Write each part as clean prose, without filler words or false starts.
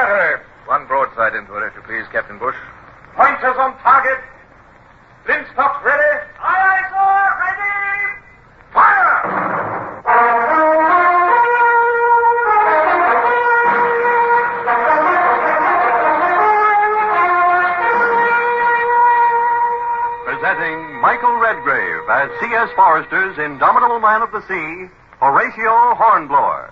battery. One broadside into it, if you please, Captain Bush. Pointers on target. Flintstocks ready. Aye, aye, sir. Ready. Fire! Presenting Michael Redgrave as C.S. Forrester's indomitable man of the sea, Horatio Hornblower.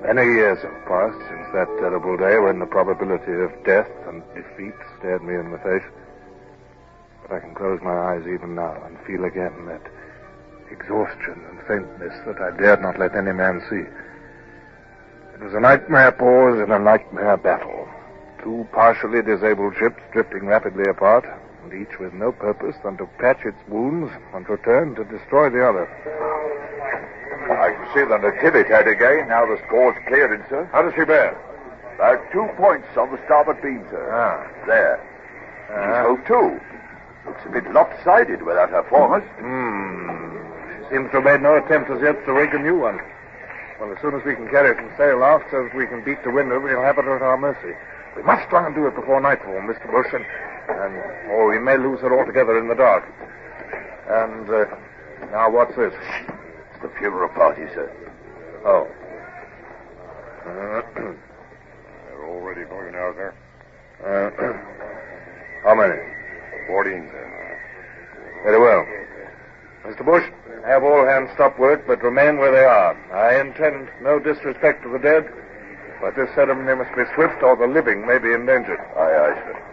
Many years have passed since that terrible day when the probability of death and defeat stared me in the face. But I can close my eyes even now and feel again that exhaustion and faintness that I dared not let any man see. It was a nightmare pause in a nightmare battle. Two partially disabled ships drifting rapidly apart, and each with no purpose than to patch its wounds and return to destroy the other. I can see the Natividad again, now the score's clearing, sir. How does she bear? About 2 points on the starboard beam, sir. There. She's hove too. Looks a bit lopsided without her foremast. She seems to have made no attempt as yet to rig a new one. Well, as soon as we can carry it and sail aft so that we can beat the wind, we'll have it at our mercy. We must try and do it before nightfall, Mr. Bush, or we may lose her altogether in the dark. And, now what's this? It's the funeral party, sir. Oh. They're already going out there. How many? 14, sir. Very well. Mr. Bush, have all hands stop work, but remain where they are. I intend no disrespect to the dead, but this ceremony must be swift or the living may be endangered. Aye, aye, sir.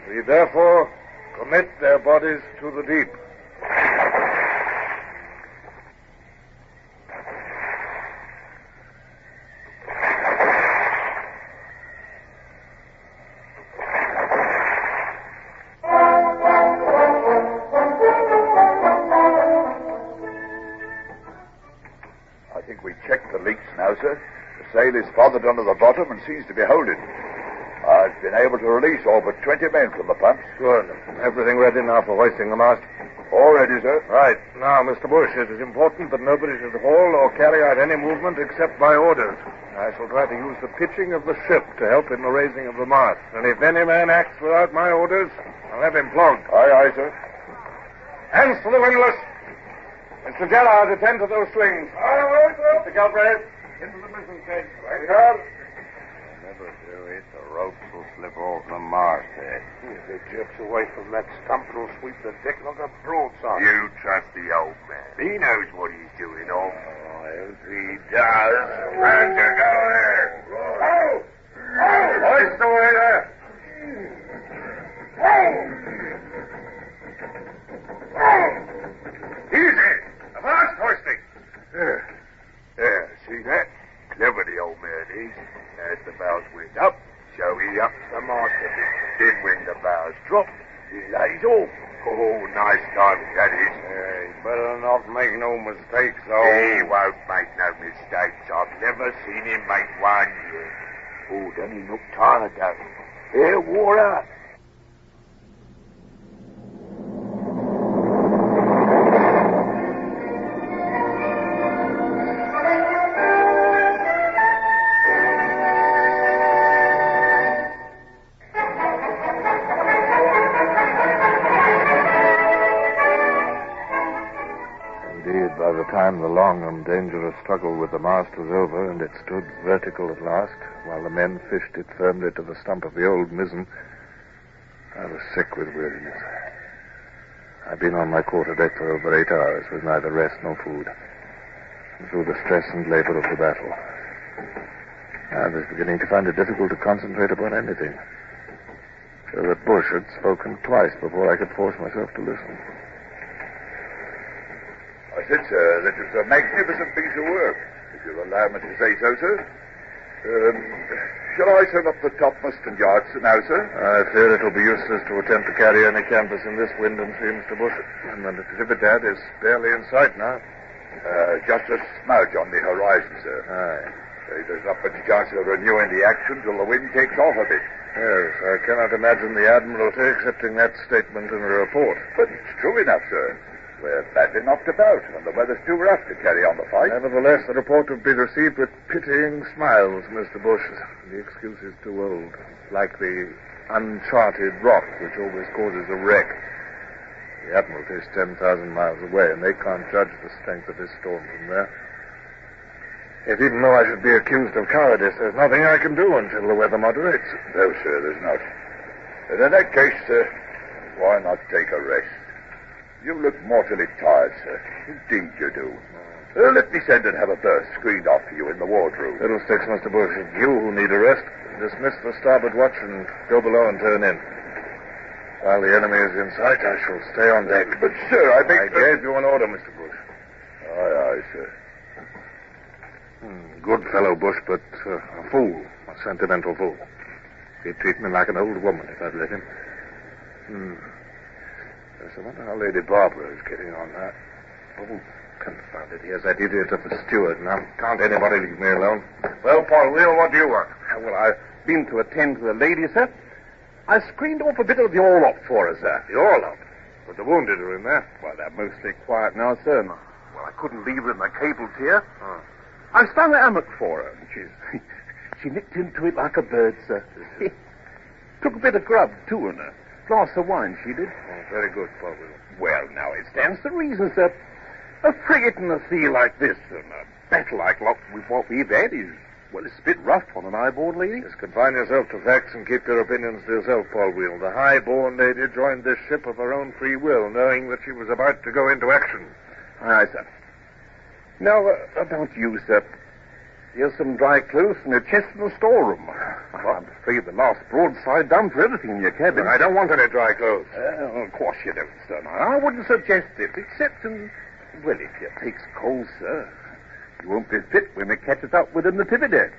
We therefore commit their bodies to the deep. I think we checked the leaks now, sir. The sail is farthered under the bottom and seems to be holding. I've been able to release all but 20 men from the pumps. Good. Everything ready now for hoisting the mast? All ready, sir. Right. Now, Mr. Bush, it is important that nobody should haul or carry out any movement except by orders. I shall try to use the pitching of the ship to help in the raising of the mast. And if any man acts without my orders, I'll have him flogged. Aye, aye, sir. Hands to the windlass. Mr. Gerard, attend to those swings. Aye, aye, sir. Mr. Galbraith, into the mizzen cage. Right, sir. Never do it. The ropes will slip off the masthead. If it jerks away from that stump, it'll sweep the deck like a broadside. You trust the old man. He knows what he's doing, off. Oh, if he does. Time to go there. Oh! Oh! Hoist away there. Easy. The mast hoisting. There, see that? Clever the old man is. As the bows went up, so he ups the mast a bit. Then when the bows drop, he lays off. Oh, nice timing that is. He's better not make no mistakes, though. He won't make no mistakes. I've never seen him make one yet. Oh, doesn't he look tired, though? Hair wore out. by the time the long and dangerous struggle with the mast was over and it stood vertical at last, while the men fished it firmly to the stump of the old mizzen, I was sick with weariness. I'd been on my quarterdeck for over 8 hours with neither rest nor food, and through the stress and labor of the battle, I was beginning to find it difficult to concentrate upon anything. So that Bush had spoken twice before I could force myself to listen. I said, sir, that it was a magnificent piece of work, if you'll allow me to say so, sir. Shall I turn up the topmast and yards now, sir? I fear it'll be useless to attempt to carry any canvas in this wind and sea, Mr. Bush. And the Natividad is barely in sight now. Just a smudge on the horizon, sir. Aye. There's not much chance of renewing the action till the wind takes off a bit. Yes, I cannot imagine the Admiralty accepting that statement in a report. But it's true enough, sir. We're badly knocked about, and the weather's too rough to carry on the fight. Nevertheless, the report would be received with pitying smiles, Mr. Bush. The excuse is too old. Like the uncharted rock, which always causes a wreck. The Admiralty is 10,000 miles away, and they can't judge the strength of this storm from there. If even though I should be accused of cowardice, there's nothing I can do until the weather moderates. No, sir, there's not. And in that case, why not take a rest? You look mortally tired, sir. Indeed you do. Let me send and have a berth screened off for you in the wardroom. Fiddlesticks, Mr. Bush. It's you who need a rest. Dismiss the starboard watch and go below and turn in. While the enemy is in sight, I shall stay on deck. But, sir, I gave you an order, Mr. Bush. Aye, sir. Good fellow, Bush, but a fool. A sentimental fool. He'd treat me like an old woman if I'd let him. Yes, I wonder how Lady Barbara is getting on that. Oh, confound it. He has that idiot of a steward. Now, can't anybody leave me alone? Well, Paul Wheel, what do you want? Well, I've been to attend to the lady, sir. I screened off a bit of the orlop for her, sir. The orlop? But the wounded are in there. Well, they're mostly quiet now, sir. Well, I couldn't leave her in the cables here. Oh. I stung the hammock for her, and she nipped into it like a bird, sir. Took a bit of grub, too, and a glass of wine, she did. Oh, very good, Paul Wheel. Well, now, it stands to reason, sir. A frigate in the sea like this, and a battle like what we've had is, well, it's a bit rough on an high-born lady. Just confine yourself to facts and keep your opinions to yourself, Paul Wheel. The high-born lady joined this ship of her own free will, knowing that she was about to go into action. Aye, sir. Now, about you, sir. Here's some dry clothes and a chest in the storeroom. I'm afraid the last broadside done for everything in your cabin. But I don't want any dry clothes. Of course you don't, sir. I wouldn't suggest it, except well, if you takes cold, sir, you won't be fit when we catches up with the Natividad.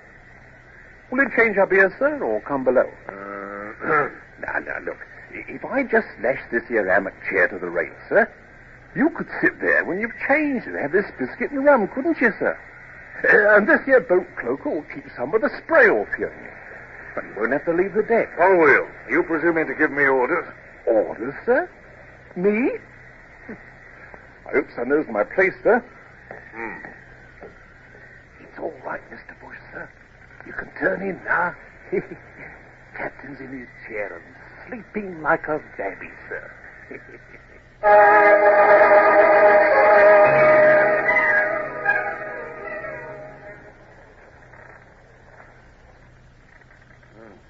Will you change up here, sir, or come below? Now, look. If I just lash this here hammock chair to the rail, sir, you could sit there when you've changed and have this biscuit and rum, couldn't you, sir? And this here boat cloak will keep some of the spray off you. But you won't have to leave the deck. Paul Wheel, are you presuming to give me orders? Orders, sir? Me? I hope sir knows my place, sir. It's all right, Mr. Bush, sir. You can turn in now. Captain's in his chair and sleeping like a babby, sir.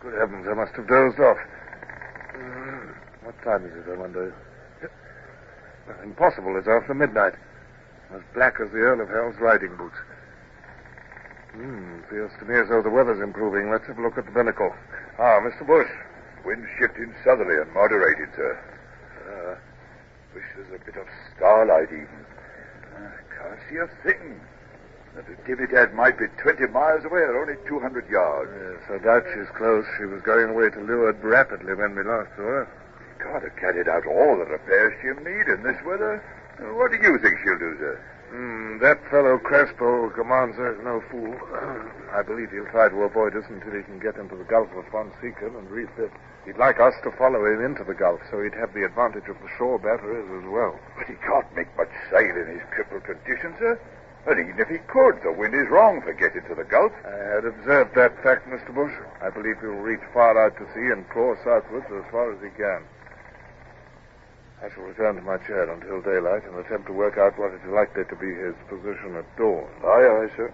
Good heavens, I must have dozed off. What time is it, I wonder? Impossible, it's after midnight. As black as the Earl of Hell's riding boots. Feels to me as though the weather's improving. Let's have a look at the binnacle. Ah, Mr. Bush. Wind shifting southerly and moderated, sir. Wish there's a bit of starlight even. Can't see a thing. The Natividad might be 20 miles away or only 200 yards. Yes, I doubt she's close. She was going away to leeward rapidly when we last saw her. Can't have carried out all the repairs she'll need in this weather. What do you think she'll do, sir? That fellow Crespo who commands her is no fool. I believe he'll try to avoid us until he can get into the Gulf of Fonseca and refit. He'd like us to follow him into the Gulf, so he'd have the advantage of the shore batteries as well. But he can't make much sail in his crippled condition, sir. And even if he could, the wind is wrong for getting to the Gulf. I had observed that fact, Mr. Bush. I believe he'll reach far out to sea and claw southwards as far as he can. I shall return to my chair until daylight and attempt to work out what is likely to be his position at dawn. Aye, sir.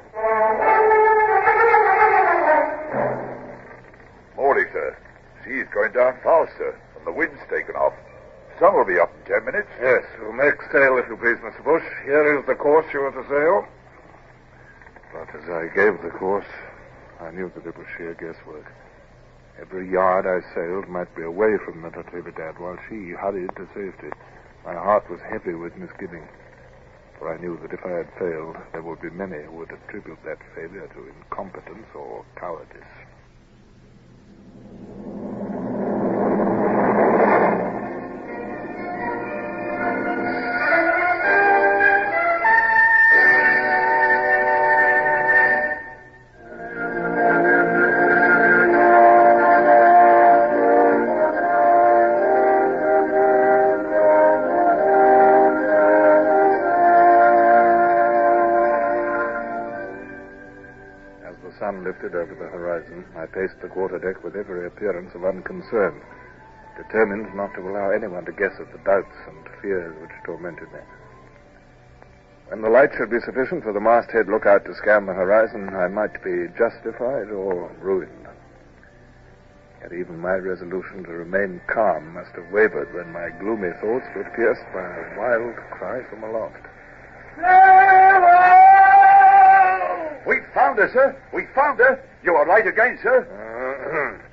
Morning, sir. Sea's going down fast, sir, and the wind's taken off. Sun will be up in 10 minutes. Yes, we'll make sail if you please, Mr. Bush. Here is the course you are to sail. But as I gave the course, I knew that it was sheer guesswork. Every yard I sailed might be away from the Natividad while she hurried to safety. My heart was heavy with misgiving, for I knew that if I had failed, there would be many who would attribute that failure to incompetence or cowardice. Lifted over the horizon, I paced the quarterdeck with every appearance of unconcern, determined not to allow anyone to guess at the doubts and fears which tormented me. When the light should be sufficient for the masthead lookout to scan the horizon, I might be justified or ruined. Yet even my resolution to remain calm must have wavered when my gloomy thoughts were pierced by a wild cry from aloft. We found her, sir. We found her. You are right again, sir.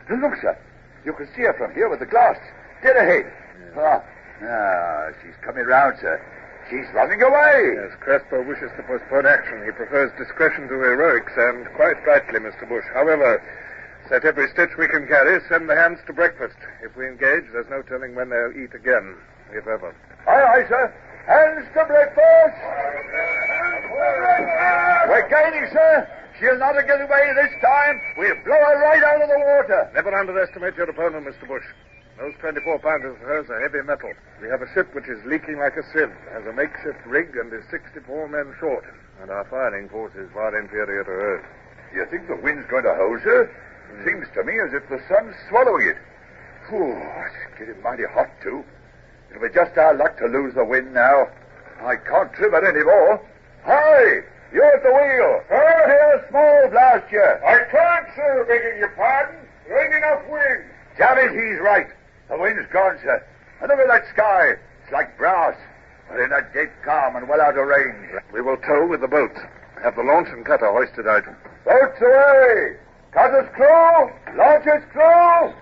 Look, sir. You can see her from here with the glass. Dead ahead. Yeah. She's coming round, sir. She's running away. Yes, Crespo wishes to postpone action. He prefers discretion to heroics, and quite rightly, Mr. Bush. However, set every stitch we can carry, send the hands to breakfast. If we engage, there's no telling when they'll eat again, if ever. Aye, sir. Hands to breakfast! We're gaining, sir. She'll not get away this time. We'll blow her right out of the water. Never underestimate your opponent, Mr. Bush. Those 24-pounders of hers are heavy metal. We have a ship which is leaking like a sieve, has a makeshift rig, and is 64 men short. And our firing force is far inferior to hers. You think the wind's going to hold, sir? Seems to me as if the sun's swallowing it. Whew, it's getting mighty hot, too. It'll be just our luck to lose the wind now. I can't trim it any more. Hi! You're at the wheel. Here's Small blast you. I can't, sir, begging your pardon. There ain't enough wind. Damn it, he's right. The wind's gone, sir. And look at that sky. It's like brass. We're in a dead calm and well out of range. We will tow with the boats. Have the launch and cutter hoisted out. Boats away! Cutter's crew! Launch's crew!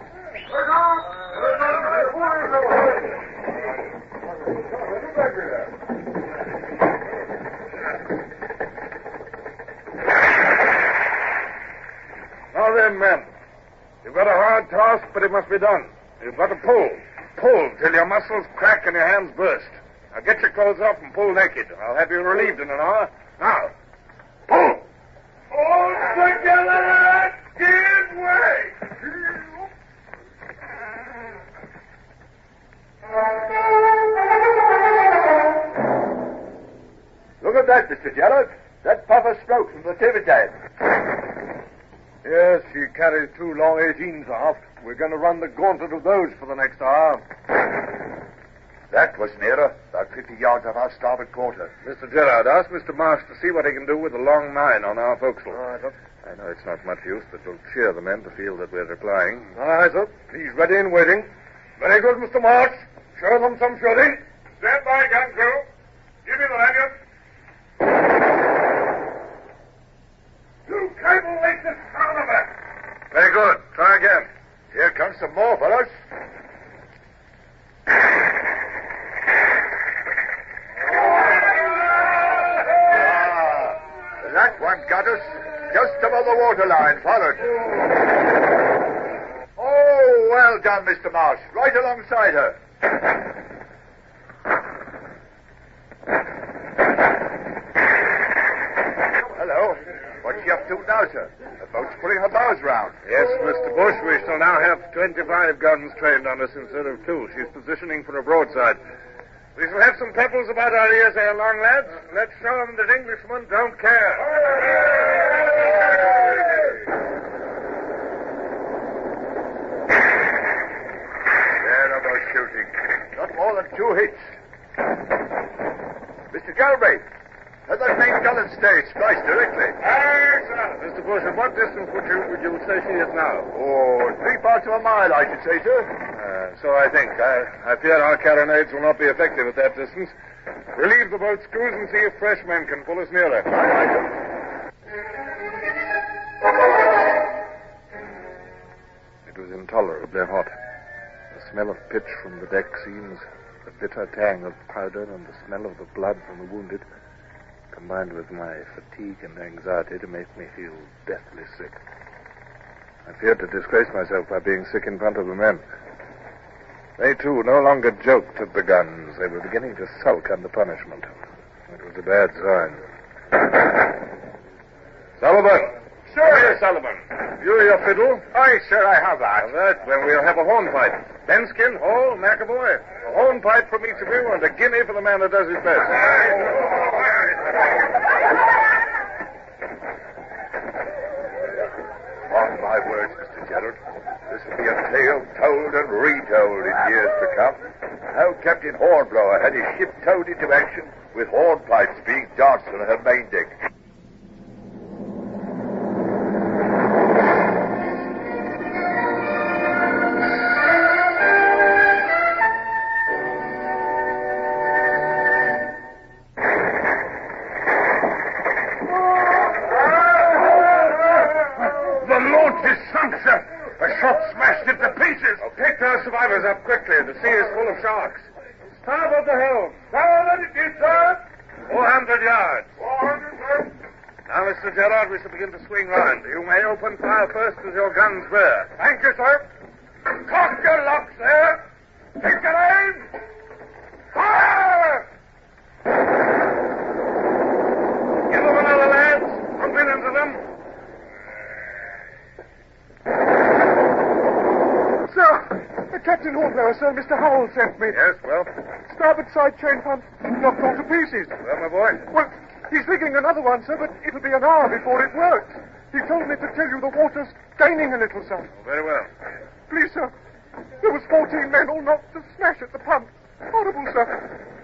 Now then, men. You've got a hard task, but it must be done. You've got to pull. Pull till your muscles crack and your hands burst. Now get your clothes off and pull naked. I'll have you relieved in an hour. Now, pull! All together! Give way! Look at that, Mr. Gerald. That puff of smoke from the Natividad. Yes, she carries 2 long 18s aft. We're going to run the gauntlet of those for the next hour. That was nearer, about 50 yards off our starboard quarter. Mr. Gerard, ask Mr. Marsh to see what he can do with the long 9 on our forecastle. I know it's not much use, but you'll cheer the men to feel that we're replying. Aye, sir. He's ready and waiting. Very good, Mr. Marsh. Show them some shooting. Stand by, gun crew. Give me the lanyard. 2 cable lengths in front of it. Very good. Try again. Here comes some more, fellas. That one got us just above the waterline, followed. Oh, well done, Mr. Marsh. Right alongside her. Hello. What's she up to now, sir? The boat's pulling her bows round. Yes, Mr. Bush, we shall now have 25 guns trained on us instead of 2. She's positioning for a broadside. We shall have some pebbles about our ears ere long, lads. Let's show them that Englishmen don't care. There are those shooting. Not more than 2 hits. Mr. Galbraith, let that main gun and stay. It's spliced directly. Aye, sir. Mr. Bush, at what distance would you say she is now? Oh, 3/4 of a mile, I should say, sir. So I think. I fear our carronades will not be effective at that distance. Relieve the boat's crews and see if fresh men can pull us nearer. It was intolerably hot. The smell of pitch from the deck seams, the bitter tang of powder, and the smell of the blood from the wounded, combined with my fatigue and anxiety to make me feel deathly sick. I feared to disgrace myself by being sick in front of the men. They, too, no longer joked at the guns. They were beginning to sulk under punishment. It was a bad sign. Sullivan! Sir! Here, Sullivan. You your fiddle? Aye, sir, I have that. All right, then we'll have a hornpipe. Benskin, Hall, McAvoy. A hornpipe from each of you and a guinea for the man that does his best. On my words, Mr. Gerald, this will be a tale told and retold in years to come. How Captain Hornblower had his ship towed into action with hornpipes being danced on her main deck. Survivors up quickly. The sea is full of sharks. Starboard the helm. Let it be, sir. 400 yards. 400, sir. Now, Mr. Gerard, we shall begin to swing round. You may open fire first with your guns bare. Thank you, sir. Cock your locks there. Take your aim. Fire! Give them another, lads. Pump in into them. Sir! Captain Hornblower, sir, Mr. Howell sent me. Yes, well? Starboard side chain pump knocked all to pieces. Well, my boy? Well, he's rigging another one, sir, but it'll be an hour before it works. He told me to tell you the water's gaining a little, sir. Oh, very well. Please, sir. There was 14 men all knocked to smash at the pump. Horrible, sir.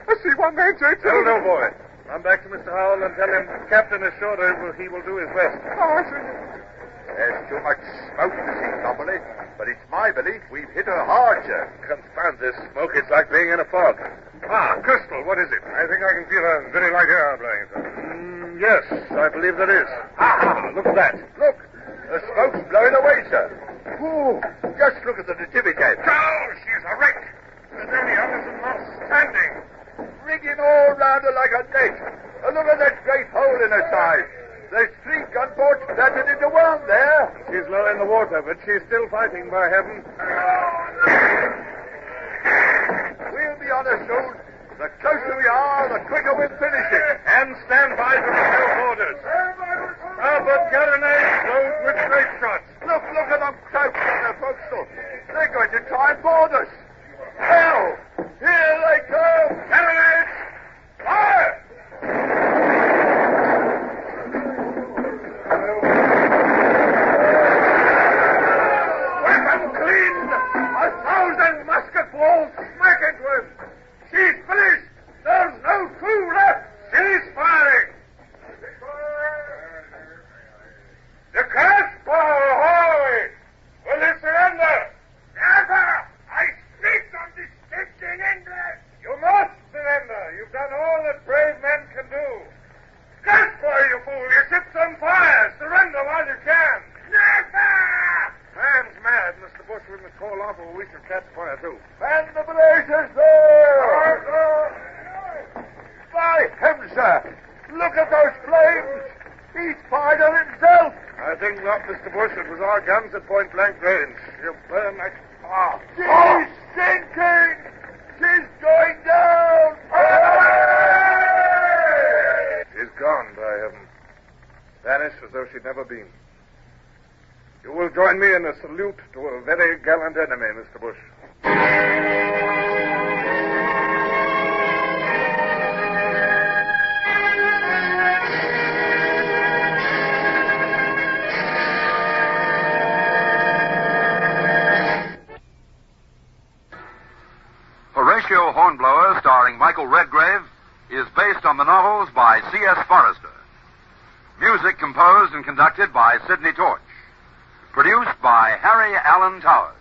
I see one man, sir. No, boy. Run back to Mr. Howell and tell him the captain is sure that he will do his best. Oh, I see. There's too much smoke to see properly, but it's my belief we've hit her hard, sir. Confound this smoke. It's like being in a fog. Ah, Crystal, what is it? I think I can feel a very light air blowing, sir. Yes, I believe there is. Look at that. Look, the smoke's blowing away, sir. Ooh, just look at the Natividad. Oh, she's a wreck. There's only others and not standing. Rigging all round her like a net. And look at that great hole in her side. There's 3 gunboats planted into one there. She's low in the water, but she's still fighting, by heaven. We'll be on her soon. The closer we are, the quicker we'll finish it. And stand by to fulfill orders. Starboard carronades load with grape shots. Look at them crouched on their forecastle. They're going to try and board us. Hell! Here they come! Carronades! Fire! Weapon cleaned! 1,000 musket balls smack into him! She's finished! There's no crew left! She's firing! The cast! Ahoy! Will you surrender? Never! I speak of distinction English! You must surrender! You've done all that brave men can do! Casper, you fool! Your ship's on fire! Surrender while you can! Never! Man's mad, Mr. Bush. We must call off or we shall catch fire, too. Fan the blazes there! By heaven, sir! Look at those flames! He's fired on himself! I think not, Mr. Bush. It was our guns at point-blank range. She'll burn like... She's sinking! She's going down! She's gone, by heaven. Vanished as though she'd never been. You will join me in a salute to a very gallant enemy, Mr. Bush. Horatio Hornblower, starring Michael Redgrave, is based on the novels by C.S. Forrester. Music composed and conducted by Sidney Torch. Produced by Harry Allen Towers.